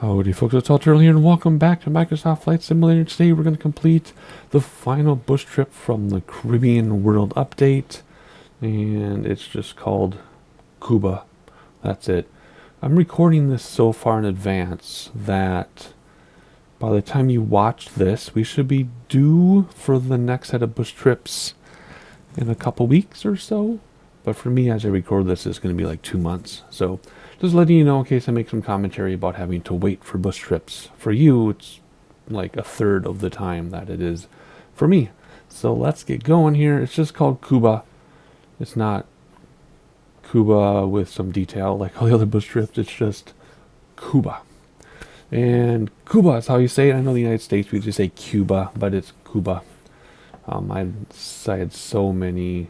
Howdy folks, it's Turtle here and welcome back to Microsoft Flight Simulator. Today we're going to complete the final bush trip from the Caribbean World Update, and it's just called Cuba. That's it. I'm recording this so far in advance that by the time you watch this, we should be due for the next set of bush trips in a couple weeks or so. But for me, as I record this, it's going to be like 2 months. So just letting you know in case I make some commentary about having to wait for bush trips. For you, it's like a third of the time that it is for me. So let's get going here. It's just called Cuba. It's not Cuba with some detail like all the other bush trips. It's just Cuba. And Cuba is how you say it. I know the United States, we just say Cuba, but it's Cuba. I had so many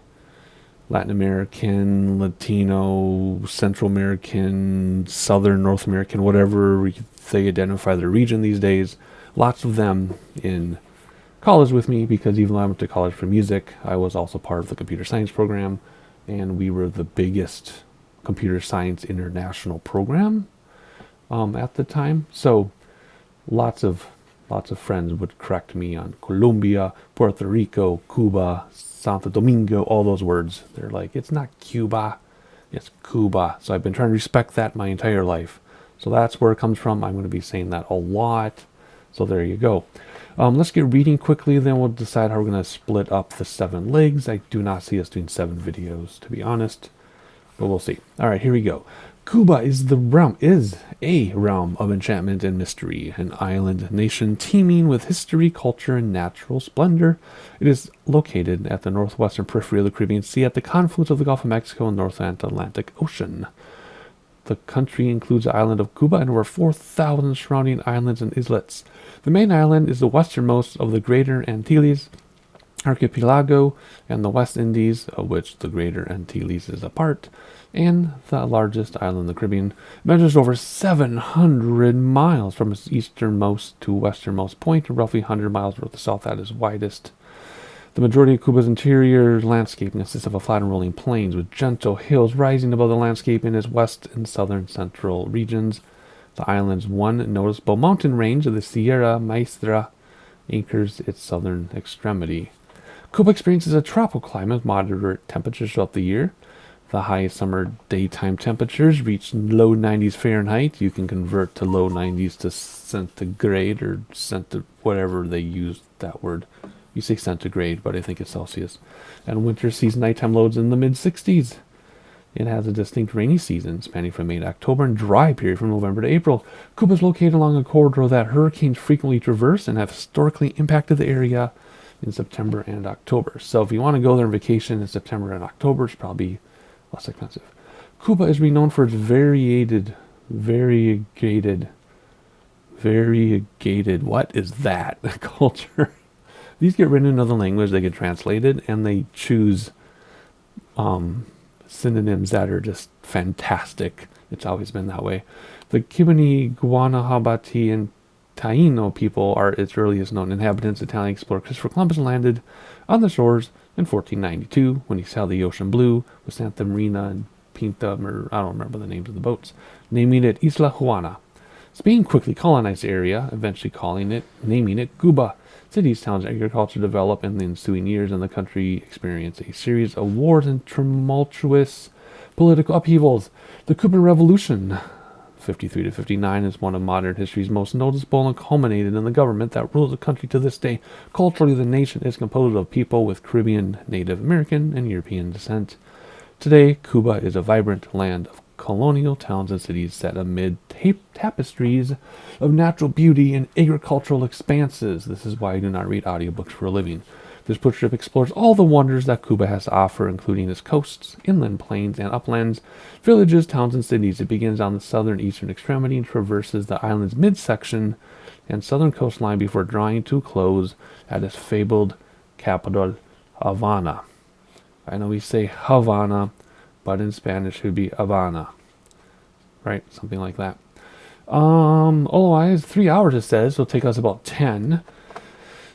Latin American, Latino, Central American, Southern North American, whatever they identify their region these days. Lots of them in college with me, because even though I went to college for music, I was also part of the computer science program, and we were the biggest computer science international program at the time. So lots of friends would correct me on Colombia, Puerto Rico, Cuba, Santo Domingo, all those words. They're like, it's not Cuba, it's Cuba. So I've been trying to respect that my entire life. So that's where it comes from. I'm going to be saying that a lot. So there you go. Let's get reading quickly, then we'll decide how we're going to split up the 7 legs. I do not see us doing 7 videos, to be honest, but we'll see. All right, here we go. Cuba is a realm of enchantment and mystery, an island nation teeming with history, culture, and natural splendor. It is located at the northwestern periphery of the Caribbean Sea at the confluence of the Gulf of Mexico and North Atlantic Ocean. The country includes the island of Cuba and over 4,000 surrounding islands and islets. The main island is the westernmost of the Greater Antilles Archipelago and the West Indies, of which the Greater Antilles is a part, and the largest island in the Caribbean. Measures over 700 miles from its easternmost to westernmost point, and roughly 100 miles north to south at its widest. The majority of Cuba's interior landscape consists of a flat and rolling plains with gentle hills rising above the landscape in its west and southern central regions. The island's one noticeable mountain range of the Sierra Maestra anchors its southern extremity. Cuba experiences a tropical climate with moderate temperatures throughout the year. The highest summer daytime temperatures reach low 90s Fahrenheit. You can convert to low 90s to centigrade or whatever they use that word. You say centigrade, but I think it's Celsius. And winter sees nighttime lows in the mid-60s. It has a distinct rainy season spanning from May to October and dry period from November to April. Cuba is located along a corridor that hurricanes frequently traverse and have historically impacted the area in September and October. So if you want to go there on vacation in September and October, it's probably less expensive. Cuba is renowned for its variegated, what is that? Culture. These get written in another language, they get translated, and they choose synonyms that are just fantastic. It's always been that way. The Cubani, Guanahabati, and Taino people are its earliest known inhabitants. Italian explorer Christopher Columbus landed on the shores in 1492 when he sailed the ocean blue with Santa Marina and Pinta, I don't remember the names of the boats, naming it Isla Juana. Spain quickly colonized the area, eventually naming it Cuba. Cities, towns, and agriculture developed in the ensuing years, and the country experienced a series of wars and tumultuous political upheavals. The Cuban Revolution, 53 to 59, is one of modern history's most noticeable and culminated in the government that rules the country to this day. Culturally, the nation is composed of people with Caribbean, Native American, and European descent. Today, Cuba is a vibrant land of colonial towns and cities set amid tapestries of natural beauty and agricultural expanses. This is why I do not read audiobooks for a living. This bush trip explores all the wonders that Cuba has to offer, including its coasts, inland plains, and uplands, villages, towns, and cities. It begins on the southern eastern extremity and traverses the island's midsection and southern coastline before drawing to a close at its fabled capital, Havana. I know we say Havana, but in Spanish it would be Havana, right? Something like that. Otherwise, 3 hours it says, so it'll take us about 10.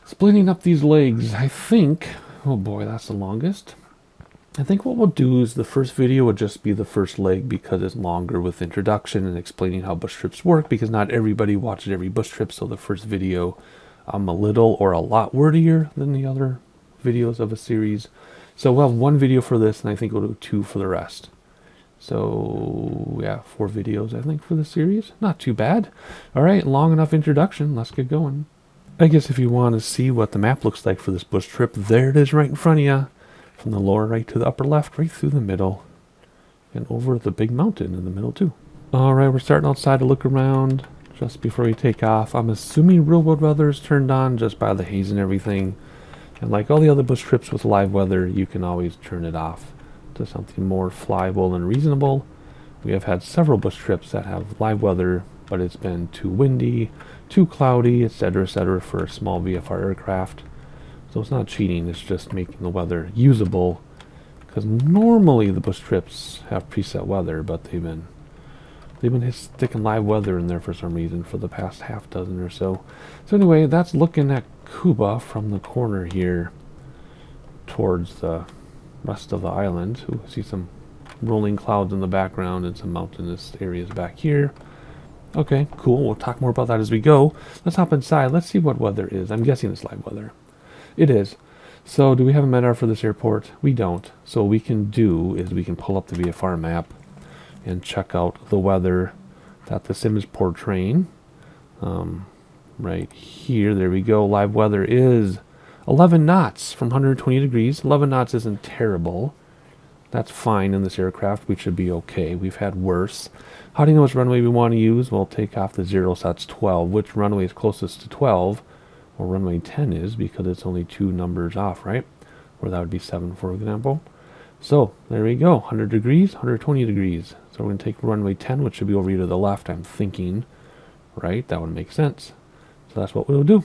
Splitting up these legs, I think, oh boy, that's the longest. I think what we'll do is the first video would just be the first leg because it's longer with introduction and explaining how bush trips work, because not everybody watches every bush trip. So the first video, I'm a little or a lot wordier than the other videos of a series. So we'll have one video for this, and I think we'll do 2 for the rest. So yeah, 4 videos I think for the series. Not too bad. All right, long enough introduction. Let's get going. I guess if you want to see what the map looks like for this bush trip, there it is right in front of you. From the lower right to the upper left, right through the middle, and over the big mountain in the middle too. All right, we're starting outside to look around just before we take off. I'm assuming real world weather is turned on just by the haze and everything. And like all the other bush trips with live weather, you can always turn it off to something more flyable and reasonable. We have had several bush trips that have live weather, but it's been too windy, too cloudy, etc., for a small VFR aircraft. So it's not cheating, it's just making the weather usable, because normally the bush trips have preset weather, but they've been sticking live weather in there for some reason for the past half dozen or so. So anyway, that's looking at Cuba from the corner here towards the rest of the island. Ooh, I see some rolling clouds in the background and some mountainous areas back here. Okay, cool. We'll talk more about that as we go. Let's hop inside. Let's see what weather is. I'm guessing it's live weather. It is. So do we have a MEDAR for this airport? We don't. So what we can do is we can pull up the VFR map and check out the weather that the sim is portraying. Right here, there we go. Live weather is 11 knots from 120 degrees. 11 knots isn't terrible. That's fine in this aircraft. We should be okay. We've had worse. How do you know which runway we want to use? Well, take off the 0, so that's 12. Which runway is closest to 12? Well, runway 10 is, because it's only 2 numbers off, right? Or that would be 7, for example. So, there we go. 100 degrees, 120 degrees. So we're going to take runway 10, which should be over here to the left, I'm thinking. Right? That would make sense. So that's what we'll do.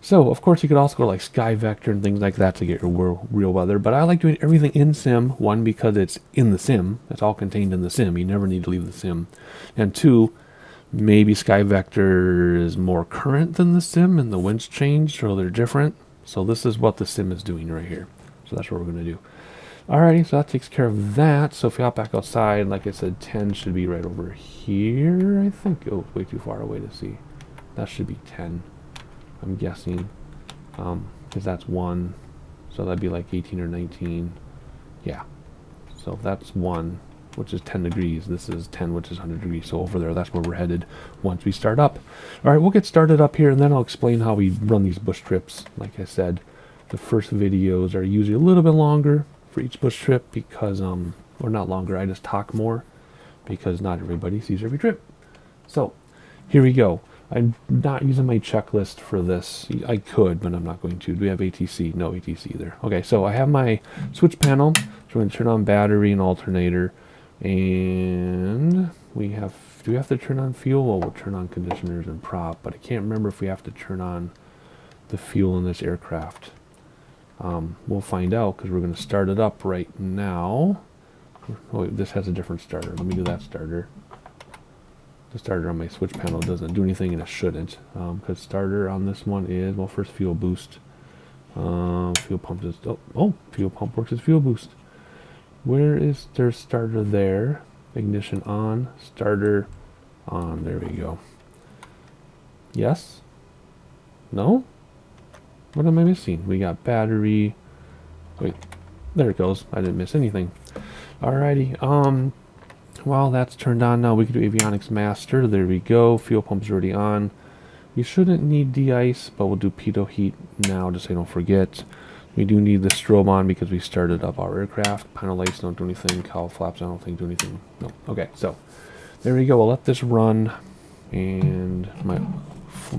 So, of course, you could also go like Sky Vector and things like that to get your real weather. But I like doing everything in sim. 1, because it's in the sim. It's all contained in the sim. You never need to leave the sim. And 2, maybe Sky Vector is more current than the sim and the winds changed, or they're different. So this is what the sim is doing right here. So that's what we're going to do. Alrighty, so that takes care of that. So if we hop back outside, like I said, 10 should be right over here, I think. Oh, way too far away to see. That should be 10, I'm guessing. Because that's 1. So that'd be like 18 or 19. Yeah. So that's 1. Which is 10 degrees. This is 10, which is 100 degrees. So over there, that's where we're headed once we start up. All right, we'll get started up here, and then I'll explain how we run these bush trips. Like I said, the first videos are usually a little bit longer for each bush trip because, or not longer, I just talk more because not everybody sees every trip. So here we go. I'm not using my checklist for this. I could, but I'm not going to. Do we have ATC? No ATC there. Okay, so I have my switch panel. So we're going to turn on battery and alternator. And we have, do we have to turn on fuel? Well, we'll turn on conditioners and prop, but I can't remember if we have to turn on the fuel in this aircraft. We'll find out because we're going to start it up right now. Oh, wait, this has a different starter. Let me do that starter. The starter on my switch panel doesn't do anything, and it shouldn't. Because starter on this one is, well, first fuel boost. Fuel pump is, fuel pump works as fuel boost. Where is their starter there? Ignition on, starter on. There we go. Yes? No? What am I missing? We got battery. Wait, there it goes. I didn't miss anything. Alrighty. Well, that's turned on now. We can do avionics master. There we go. Fuel pump's already on. You shouldn't need de-ice, but we'll do pitot heat now just so you don't forget. We do need the strobe on because we started up our aircraft. Panel lights don't do anything. Cowl flaps I don't think do anything. No. Okay, so there we go. We'll let this run. And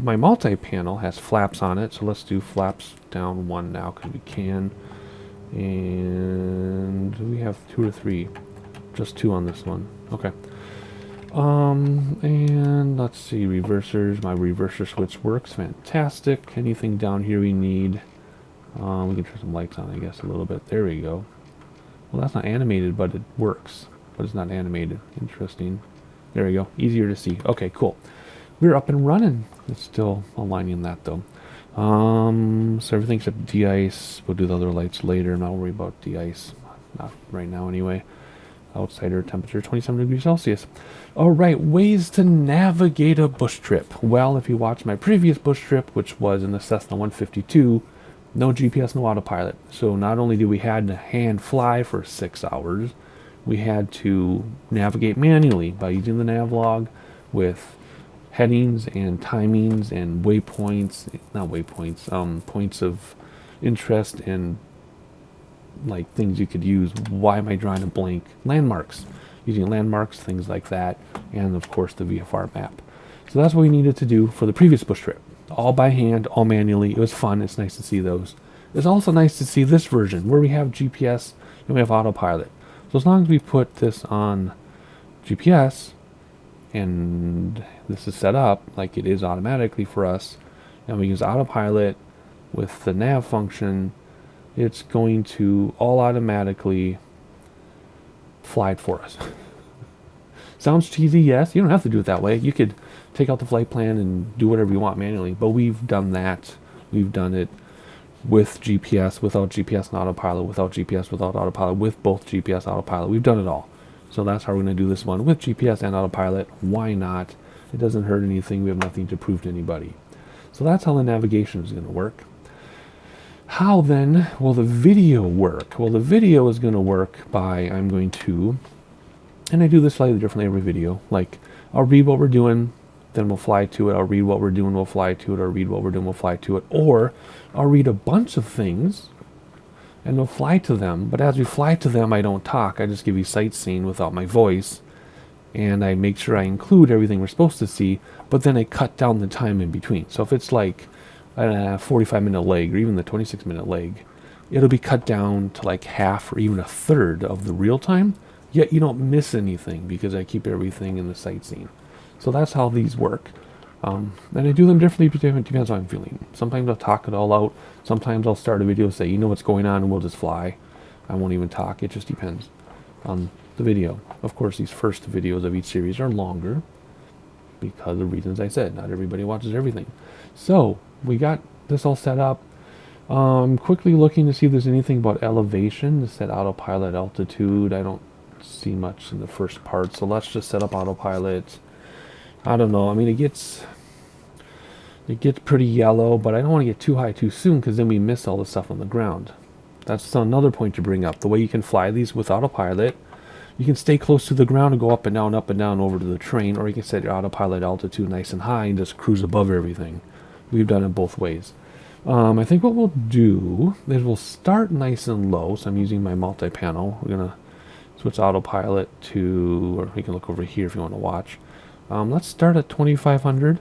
my multi-panel has flaps on it. So let's do flaps down 1 now because we can. And we have 2 or 3. Just 2 on this one. Okay. And let's see. Reversers. My reverser switch works. Fantastic. Anything down here we need? We can turn some lights on, I guess, a little bit. There we go. Well, that's not animated, but it works. But it's not animated. Interesting. There we go. Easier to see. Okay, cool. We're up and running. It's still aligning that, though. So everything except de-ice. We'll do the other lights later. I'm not worried about de-ice. Not right now anyway. Outside air temperature 27 degrees Celsius. Alright, ways to navigate a bush trip. Well, if you watch my previous bush trip, which was in the Cessna 152, no GPS, no autopilot. So not only did we had to hand fly for 6 hours, we had to navigate manually by using the navlog with headings and timings and waypoints, not waypoints, points of interest and like things you could use. Why am I drawing a blank? Landmarks. Using landmarks, things like that, and of course the VFR map. So that's what we needed to do for the previous bush trip. All by hand, all manually. It was fun. It's nice to see those. It's also nice to see this version where we have GPS and we have autopilot. So as long as we put this on GPS and this is set up like it is automatically for us, and we use autopilot with the nav function, it's going to all automatically fly it for us. Sounds cheesy, yes. You don't have to do it that way. You could take out the flight plan and do whatever you want manually, but we've done that. We've done it with GPS, without GPS and autopilot, without GPS, without autopilot, with both GPS, autopilot. We've done it all. So that's how we're going to do this one with GPS and autopilot. Why not? It doesn't hurt anything. We have nothing to prove to anybody. So that's how the navigation is going to work. How then will the video work? Well, the video is going to work by, I'm going to, and I do this slightly differently every video, like I'll read what we're doing, then we'll fly to it. I'll read what we're doing, we'll fly to it. I'll read what we're doing, we'll fly to it. Or I'll read a bunch of things and we'll fly to them. But as we fly to them, I don't talk. I just give you sightseeing without my voice. And I make sure I include everything we're supposed to see, but then I cut down the time in between. So if it's like a 45-minute leg or even the 26-minute leg, it'll be cut down to like half or even a third of the real time, yet you don't miss anything because I keep everything in the sightseeing. So that's how these work. And I do them differently, but it depends on how I'm feeling. Sometimes I'll talk it all out. Sometimes I'll start a video and say, you know what's going on, and we'll just fly. I won't even talk. It just depends on the video. Of course, these first videos of each series are longer because of reasons I said. Not everybody watches everything. So we got this all set up. I'm quickly looking to see if there's anything about elevation. To set autopilot altitude. I don't see much in the first part, so let's just set up autopilot. I don't know. I mean, it gets pretty yellow, but I don't want to get too high too soon because then we miss all the stuff on the ground. That's another point to bring up. The way you can fly these with autopilot, you can stay close to the ground and go up and down over to the train, or you can set your autopilot altitude nice and high and just cruise above everything. We've done it both ways. I think what we'll do is we'll start nice and low. So I'm using my multi-panel. We're going to switch autopilot to, or we can look over here if you want to watch. Let's start at 2500,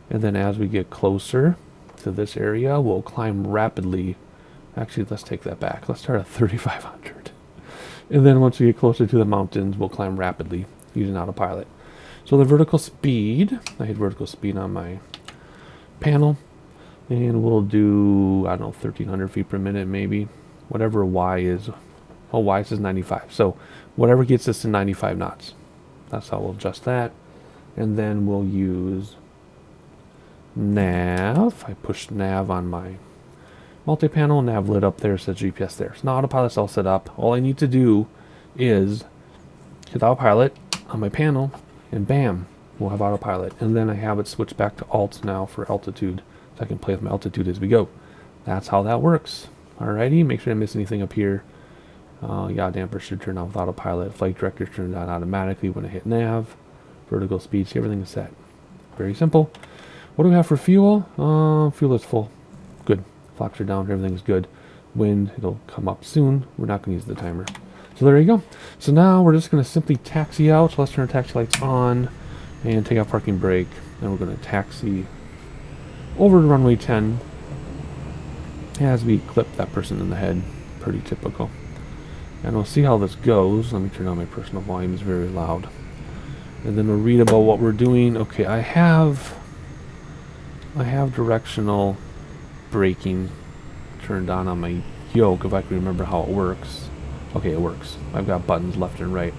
and then as we get closer to this area, we'll climb rapidly. Actually, let's take that back. Let's start at 3500. And then once we get closer to the mountains, we'll climb rapidly using autopilot. So the vertical speed, I hit vertical speed on my panel, and we'll do, I don't know, 1300 feet per minute maybe. Whatever Y is. Oh, Y says 95. So whatever gets us to 95 knots. That's how we'll adjust that. And then we'll use nav. I push nav on my multi-panel, nav lit up there, says GPS there. So now autopilot's all set up. All I need to do is hit autopilot on my panel, and bam, we'll have autopilot. And then I have it switch back to alt now for altitude, so I can play with my altitude as we go. That's how that works. Alrighty, make sure I didn't miss anything up here. Yaw damper should turn on with autopilot. Flight director turns on automatically when I hit nav. Vertical speed, see, everything is set. Very simple. What do we have for fuel? Fuel is full. Good. Flaps are down, everything is good. Wind, it'll come up soon. We're not going to use the timer. So there you go. So now we're just going to simply taxi out. So let's turn our taxi lights on and take out parking brake. Then we're going to taxi over to runway 10 as we clip that person in the head. Pretty typical. And we'll see how this goes. Let me turn on my personal volume. It's very loud. And then we'll read about what we're doing. Okay, I have directional braking turned on my yoke, if I can remember how it works. Okay, it works. I've got buttons left and right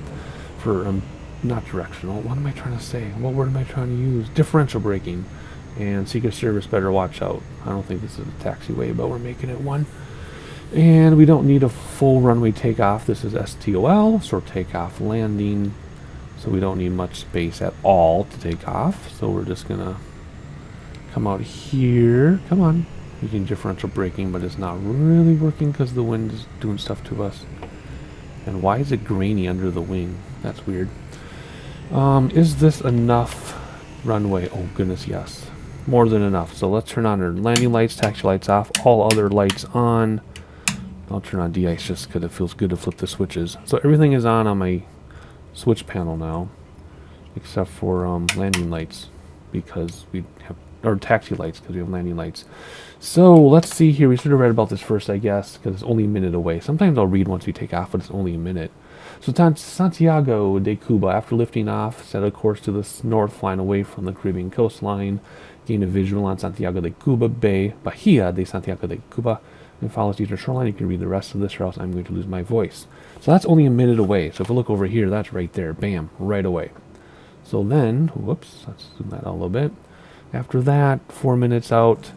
for not directional. What am I trying to say? What word am I trying to use? Differential braking. And Secret Service better watch out. I don't think this is a taxiway, but we're making it one. And we don't need a full runway takeoff. This is STOL, so takeoff landing. So we don't need much space at all to take off. So we're just gonna come out here. Come on. Using differential braking, but it's not really working because the wind is doing stuff to us. And why is it grainy under the wing? That's weird. Is this enough runway? Oh goodness, yes. More than enough. So let's turn on our landing lights, taxi lights off, all other lights on. I'll turn on de-ice just because it feels good to flip the switches. So everything is on my switch panel now, except for landing lights because we have, or taxi lights because we have landing lights. So let's see here. We should have read about this first, I guess, because it's only a minute away. Sometimes I'll read once we take off, but it's only a minute. So Santiago de Cuba, after lifting off, set a course to the north, flying away from the Caribbean coastline, gain a visual on Santiago de Cuba Bay, Bahia de Santiago de Cuba, and follows the eastern shoreline. You can read the rest of this or else I'm going to lose my voice. So that's only a minute away. So if we look over here, that's right there. Bam, right away. So then, whoops, let's zoom that out a little bit. After that, 4 minutes out,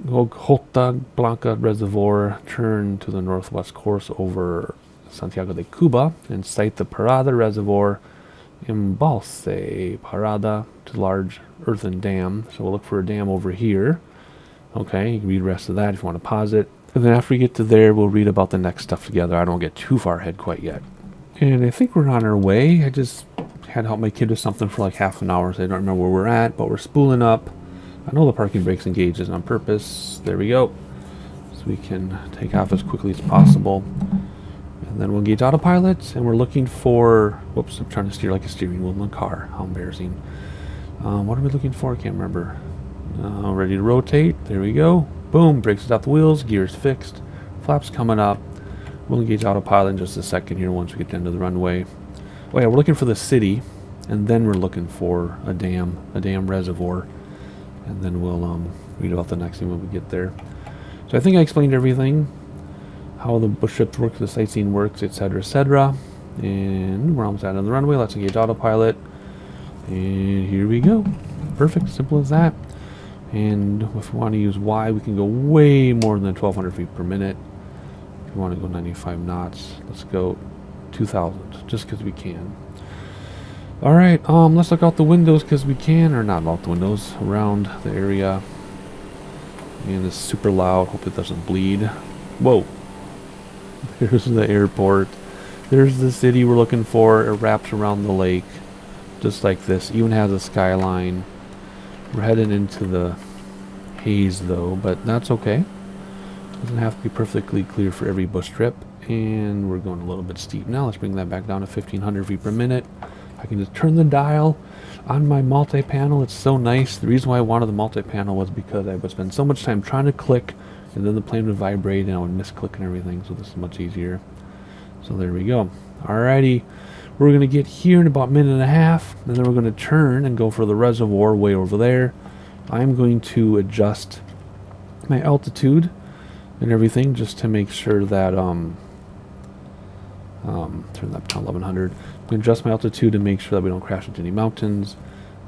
Jota Blanca Reservoir, turn to the northwest course over Santiago de Cuba and sight the Parada Reservoir, Embalse Parada, to large earthen dam. So we'll look for a dam over here. Okay, you can read the rest of that if you want to pause it. And then after we get to there, we'll read about the next stuff together. I don't get too far ahead quite yet. And I think we're on our way. I just had to help my kid with something for like half an hour, so I don't remember where we're at, but we're spooling up. I know the parking brake's engaged is on purpose. There we go. So we can take off as quickly as possible. And then we'll engage autopilot, and we're looking for... Whoops, I'm trying to steer like a steering wheel in the car. How embarrassing. What are we looking for? I can't remember. Ready to rotate. There we go. Boom. Brakes is off the wheels. Gears fixed. Flaps coming up. We'll engage autopilot in just a second here once we get down to the runway. Oh yeah, we're looking for the city, and then we're looking for a dam reservoir, and then we'll read about the next thing when we get there. So I think I explained everything, how the bush trips work, the sightseeing works, etc., etc. And we're almost out of the runway. Let's engage autopilot, and here we go. Perfect, simple as that. And if we want to use Y, we can go way more than 1,200 feet per minute. If we want to go 95 knots, let's go 2,000, just because we can. All right, let's look out the windows because we can, or not out the windows, around the area. And it's super loud. Hope it doesn't bleed. Whoa! There's the airport. There's the city we're looking for. It wraps around the lake, just like this. Even has a skyline. We're heading into the haze though, but that's okay. Doesn't have to be perfectly clear for every bush trip. And we're going a little bit steep now. Let's bring that back down to 1,500 feet per minute. I can just turn the dial on my multi-panel. It's so nice. The reason why I wanted the multi-panel was because I would spend so much time trying to click, and then the plane would vibrate, and I would misclick and everything. So this is much easier. So there we go. Alrighty. We're going to get here in about a minute and a half, and then we're going to turn and go for the reservoir way over there. I'm going to adjust my altitude and everything just to make sure that turn that to 1100. I'm going to adjust my altitude to make sure that we don't crash into any mountains,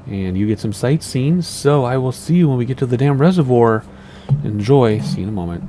and you get some sightseeing. So I will see you when we get to the damn reservoir. Enjoy. See you in a moment.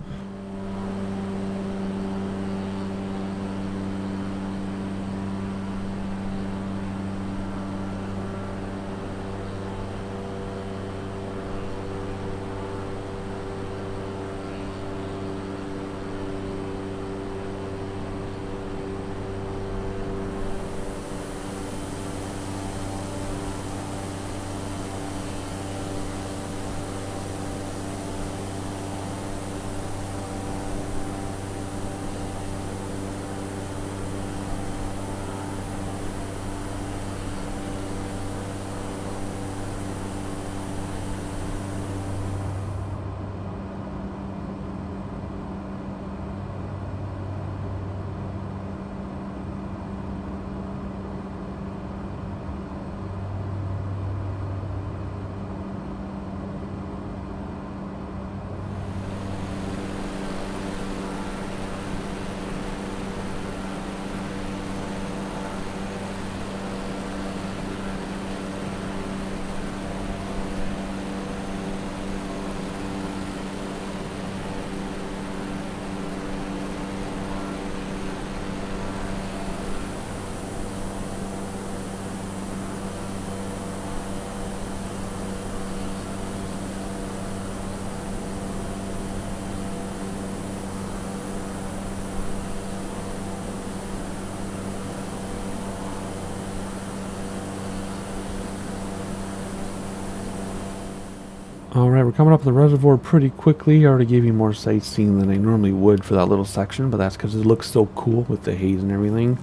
Alright, we're coming up to the reservoir pretty quickly. I already gave you more sightseeing than I normally would for that little section, but that's because it looks so cool with the haze and everything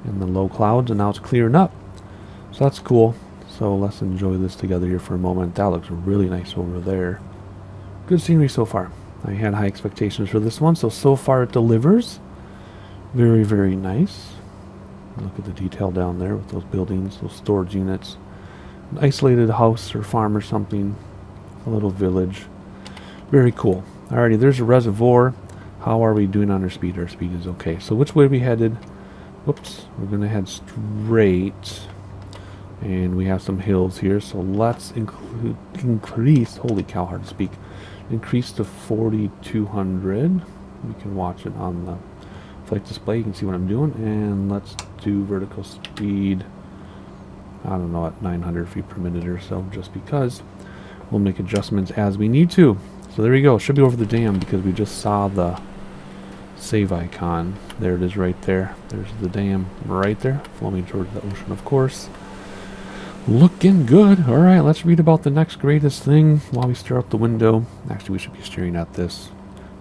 and the low clouds, and now it's clearing up. So that's cool. So let's enjoy this together here for a moment. That looks really nice over there. Good scenery so far. I had high expectations for this one, so far it delivers. Very, very nice. Look at the detail down there with those buildings, those storage units. An isolated house or farm or something. A little village. Very cool. Alrighty, there's a reservoir. How are we doing on our speed? Our speed is okay. So which way are we headed? Whoops. We're going to head straight. And we have some hills here. So let's increase. Holy cow, hard to speak. Increase to 4,200. You can watch it on the flight display. You can see what I'm doing. And let's do vertical speed, I don't know, at 900 feet per minute or so, just because. We'll make adjustments as we need to. So there we go. Should be over the dam because we just saw the save icon. There it is right there. There's the dam right there, flowing towards the ocean, of course. Looking good. All right, let's read about the next greatest thing while we stare out the window. Actually, we should be staring at this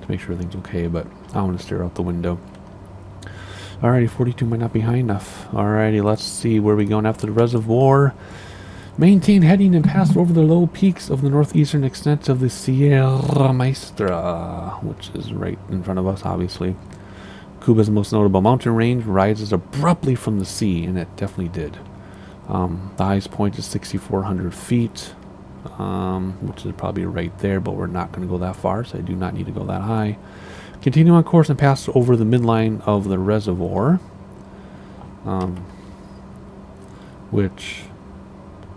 to make sure everything's okay, but I want to stare out the window. Alrighty, 42 might not be high enough. Alrighty, let's see where we're going after the reservoir. Maintain heading and pass over the low peaks of the northeastern extent of the Sierra Maestra, which is right in front of us, obviously. Cuba's most notable mountain range rises abruptly from the sea, and it definitely did. The highest point is 6,400 feet, which is probably right there, but we're not going to go that far, so I do not need to go that high. Continue on course and pass over the midline of the reservoir, which...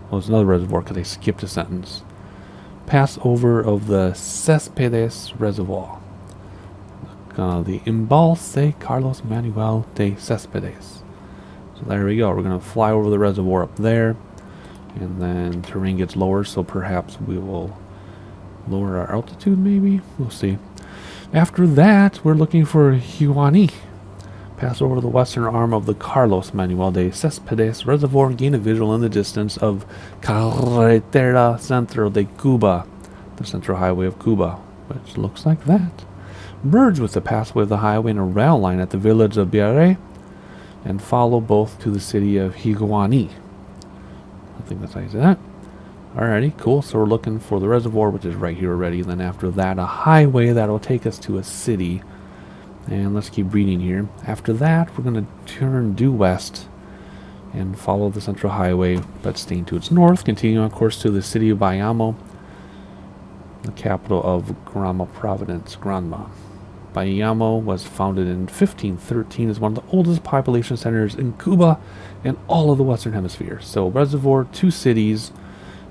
well, it's another reservoir because I skipped a sentence. Pass over of the Céspedes Reservoir. The Embalse Carlos Manuel de Céspedes. So there we go. We're going to fly over the reservoir up there. And then terrain gets lower, so perhaps we will lower our altitude maybe? We'll see. After that, we're looking for Huani. Pass over the western arm of the Carlos Manuel de Céspedes Reservoir and gain a visual in the distance of Carretera Centro de Cuba, the central highway of Cuba, which looks like that. Merge with the pathway of the highway and a rail line at the village of Biarre, and follow both to the city of Higuani. I think that's how you say that. Alrighty, cool. So we're looking for the reservoir, which is right here already. And then after that, a highway that will take us to a city. And let's keep reading here. After that, we're going to turn due west and follow the central highway, but staying to its north. Continue on course to the city of Bayamo, the capital of Granma Providence, Granma. Bayamo was founded in 1513 as one of the oldest population centers in Cuba and all of the Western Hemisphere. So reservoir, 2 cities,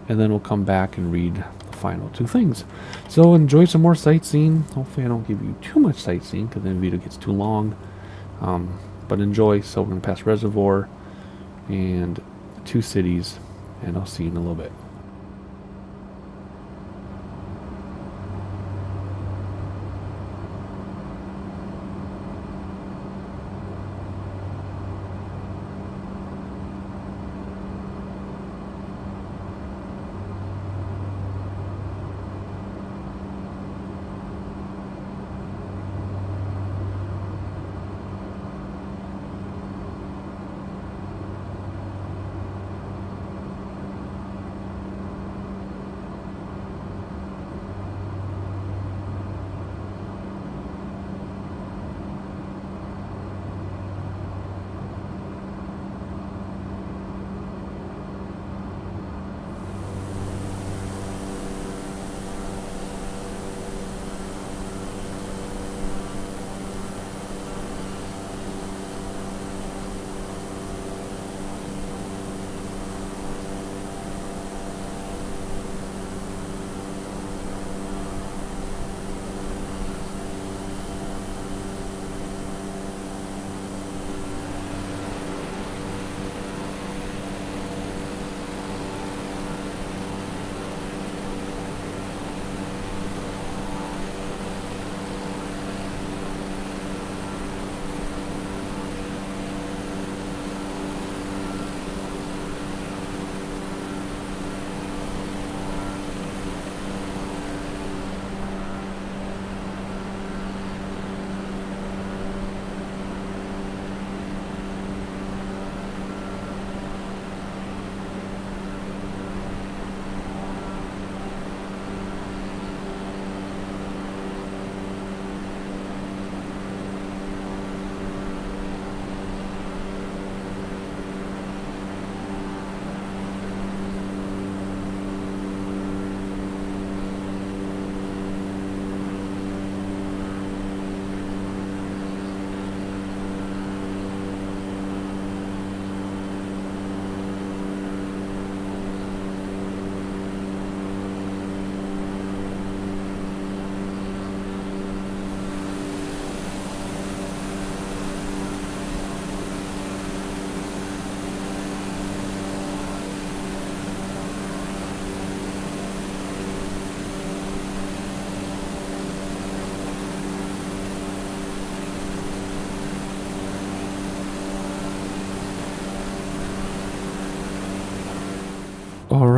and then we'll come back and read the final 2 things. So enjoy some more sightseeing. Hopefully I don't give you too much sightseeing because then the video gets too long. But enjoy. So we're going to pass reservoir and 2 cities, and I'll see you in a little bit.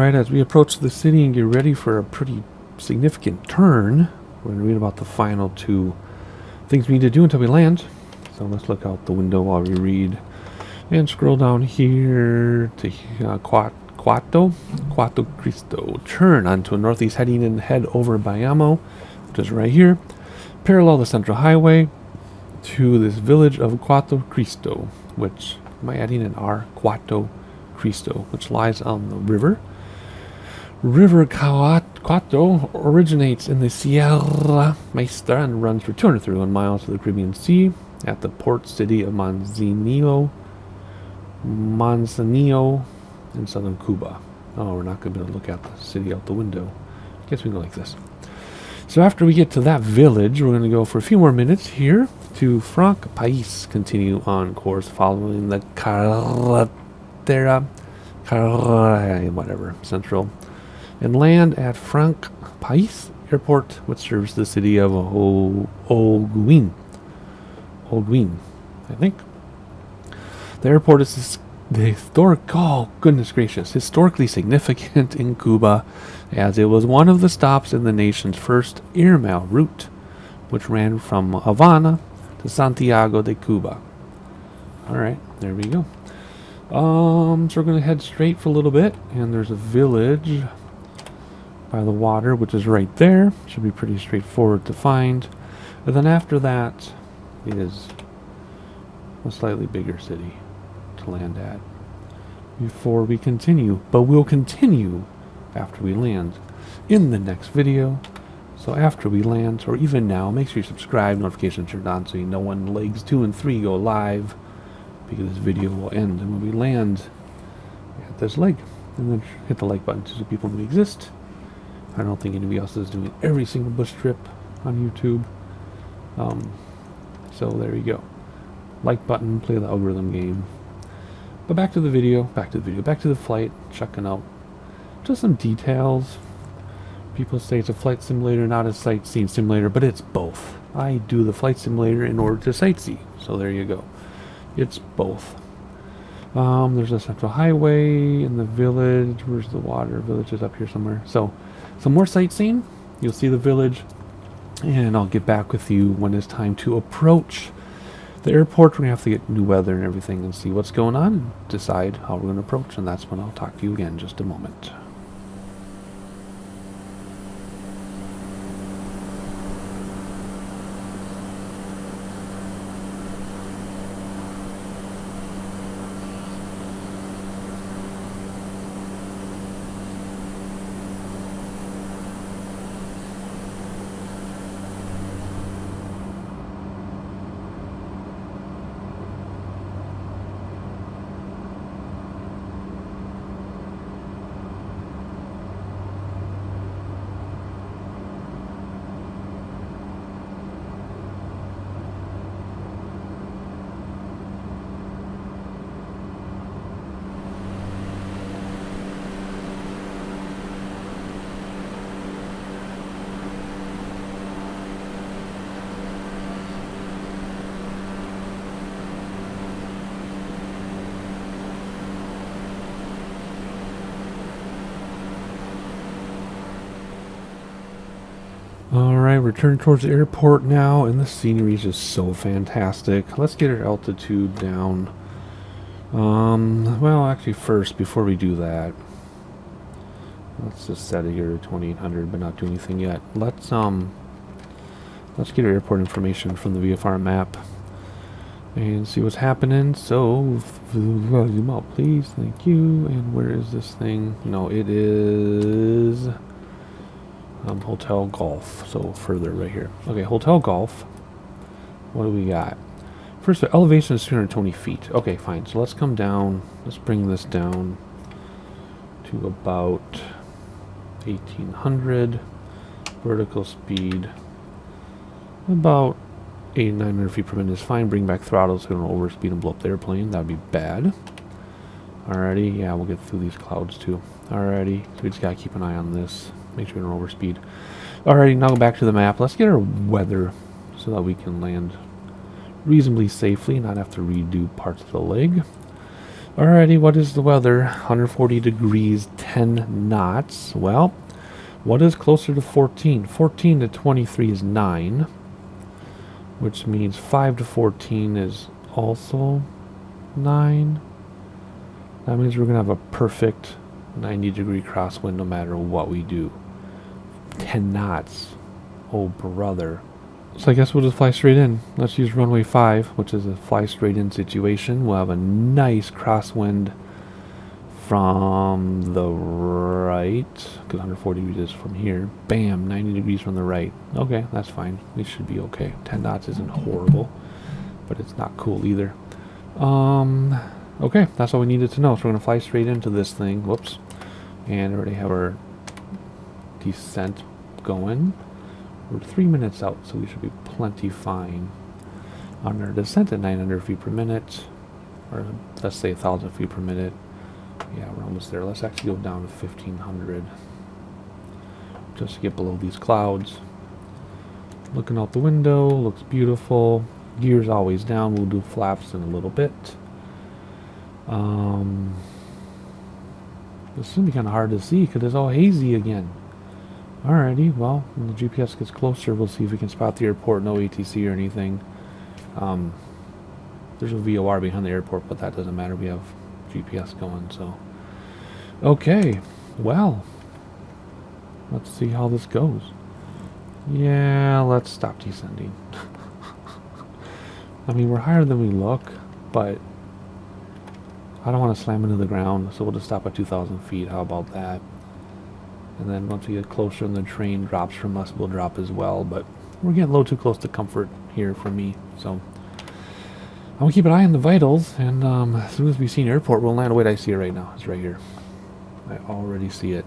Alright, as we approach the city and get ready for a pretty significant turn, we're going to read about the final 2 things we need to do until we land. So let's look out the window while we read. And scroll down here to Cuatro Cristo. Turn onto a northeast heading and head over Bayamo, which is right here. Parallel the central highway to this village of Cuatro Cristo, which, am I adding an R? Cuatro Cristo, which lies on the river. River Cuatro originates in the Sierra Maestra and runs for 231 miles to the Caribbean Sea at the port city of Manzanillo in southern Cuba. Oh, we're not going to be able to look at the city out the window. I guess we go like this. So after we get to that village, we're going to go for a few more minutes here to Paìs. Continue on course following the Central, and land at Paìs Airport, which serves the city of Holguín, I think. The airport is historically significant in Cuba, as it was one of the stops in the nation's first airmail route, which ran from Havana to Santiago de Cuba. Alright, there we go. So we're going to head straight for a little bit, and there's a village by the water, which is right there. Should be pretty straightforward to find. And then after that is a slightly bigger city to land at before we continue. But we'll continue after we land in the next video. So after we land, or even now, make sure you subscribe, notifications turned on so you know when legs 2 and 3 go live, because this video will end and when we land at this leg. And then hit the like button so people know we exist. I don't think anybody else is doing every single bush trip on YouTube. So there you go. Like button, play the algorithm game. But back to the video, back to the flight, checking out just some details. People say it's a flight simulator, not a sightseeing simulator, but it's both. I do the flight simulator in order to sightsee, so there you go. It's both. There's a central highway in the village. Where's the water? Village is up here somewhere. So, some more sightseeing. You'll see the village, and I'll get back with you when it's time to approach the airport. We're going to have to get new weather and everything and see what's going on and decide how we're going to approach, and that's when I'll talk to you again in just a moment. Alright, return towards the airport now, and the scenery is just so fantastic. Let's get our altitude down. Well, actually first, before we do that, let's just set it here to 2800, but not do anything yet. Let's get our airport information from the VFR map and see what's happening. So, zoom out please, thank you. And where is this thing? No, it is Hotel Golf, so further right here. Okay, Hotel Golf. What do we got? First, the elevation is 220 feet. Okay, fine. So let's come down. Let's bring this down to about 1800. Vertical speed about 800 to 900 feet per minute is fine. Bring back throttle so we don't overspeed and blow up the airplane. That would be bad. Alrighty, yeah, we'll get through these clouds too. Alrighty, so we just gotta keep an eye on this. Make sure we don't overspeed. Alrighty, now go back to the map. Let's get our weather so that we can land reasonably safely, not have to redo parts of the leg. Alrighty, what is the weather? 140 degrees, 10 knots. Well, what is closer to 14? 14 to 23 is 9, which means 5 to 14 is also 9. That means we're going to have a perfect 90-degree crosswind no matter what we do. 10 knots. Oh, brother. So I guess we'll just fly straight in. Let's use runway 5, which is a fly straight in situation. We'll have a nice crosswind from the right, because 140 degrees is from here. Bam, 90 degrees from the right. Okay, that's fine. We should be okay. 10 knots isn't horrible, but it's not cool either. Okay, that's all we needed to know. So we're going to fly straight into this thing. Whoops. And we already have our descent going. We're 3 minutes out, so we should be plenty fine. On our descent at 900 feet per minute, or let's say 1,000 feet per minute. Yeah, we're almost there. Let's actually go down to 1,500 just to get below these clouds. Looking out the window, looks beautiful. Gear's always down. We'll do flaps in a little bit. This is going to be kind of hard to see because it's all hazy again. Alrighty, well, when the GPS gets closer, we'll see if we can spot the airport. No ATC or anything. There's a VOR behind the airport, but that doesn't matter. We have GPS going, so. Okay, well, let's see how this goes. Yeah, let's stop descending. I mean, we're higher than we look, but I don't want to slam into the ground, so we'll just stop at 2,000 feet. How about that? And then once we get closer and the train drops from us, we'll drop as well. But we're getting a little too close to comfort here for me. So I'm going to keep an eye on the vitals. And as soon as we see an airport, we'll land. Wait, I see it right now. It's right here. I already see it.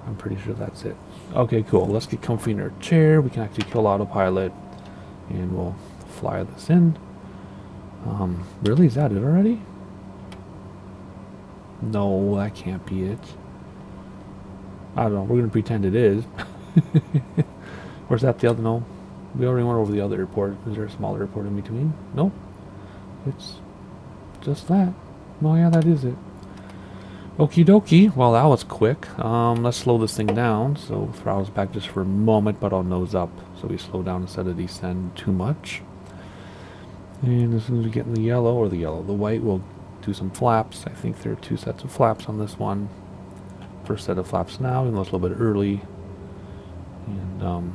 I'm pretty sure that's it. Okay, cool. Let's get comfy in our chair. We can actually kill autopilot. And we'll fly this in. Really? Is that it already? No, that can't be it. I don't know. We're going to pretend it is. Or is that the other? No. We already went over the other airport. Is there a smaller airport in between? Nope. It's just that. Oh, yeah, that is it. Okie dokie. Well, that was quick. Let's slow this thing down. So throttle's back just for a moment, but I'll nose up. So we slow down instead of descend too much. And as soon as we get in the white, we'll do some flaps. I think there are 2 sets of flaps on this one. First set of flaps now, even though it's a little bit early. And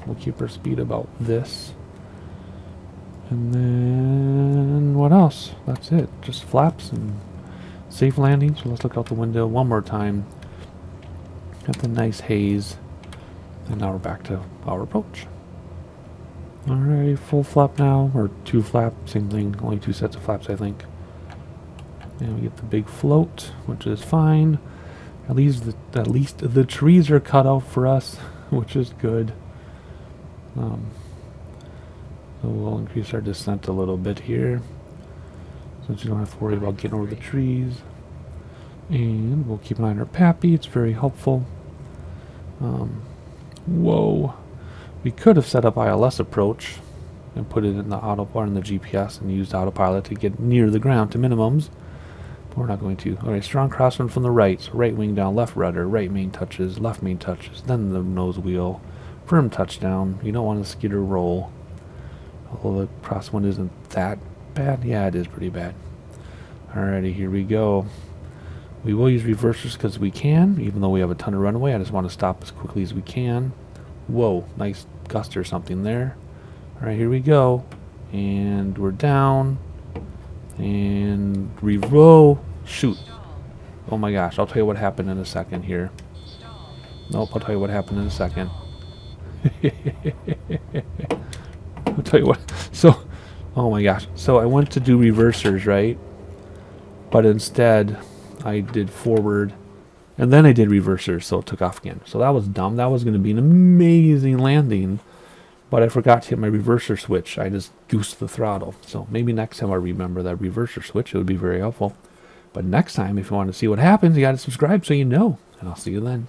we'll keep our speed about this. And then what else? That's it. Just flaps and safe landing. So let's look out the window one more time. Got the nice haze. And now we're back to our approach. Alright, full flap now. Or 2 flap, same thing. Only 2 sets of flaps, I think. And we get the big float, which is fine. At least the trees are cut out for us, which is good. So we'll increase our descent a little bit here, since you don't have to worry about getting over the trees. And we'll keep an eye on our PAPI. It's very helpful. Whoa. We could have set up ILS approach and put it in the autopilot in the GPS and used autopilot to get near the ground to minimums. We're not going to. Alright, strong crosswind from the right. So right wing down, left rudder, right main touches, left main touches, then the nose wheel. Firm touchdown. You don't want to skid or roll. Although the crosswind isn't that bad. Yeah, it is pretty bad. Alrighty, here we go. We will use reversers because we can, even though we have a ton of runway. I just want to stop as quickly as we can. Whoa, nice gust or something there. Alright, here we go. And we're down. And reroll. Shoot. Oh my gosh, I'll tell you what happened in a second here. Nope, I'll tell you what happened in a second. I'll tell you what. So, oh my gosh. So I went to do reversers, right? But instead, I did forward. And then I did reversers, so it took off again. So that was dumb. That was going to be an amazing landing. But I forgot to hit my reverser switch. I just goosed the throttle. So maybe next time I remember that reverser switch. It would be very helpful. But next time, if you want to see what happens, you got to subscribe so you know. And I'll see you then.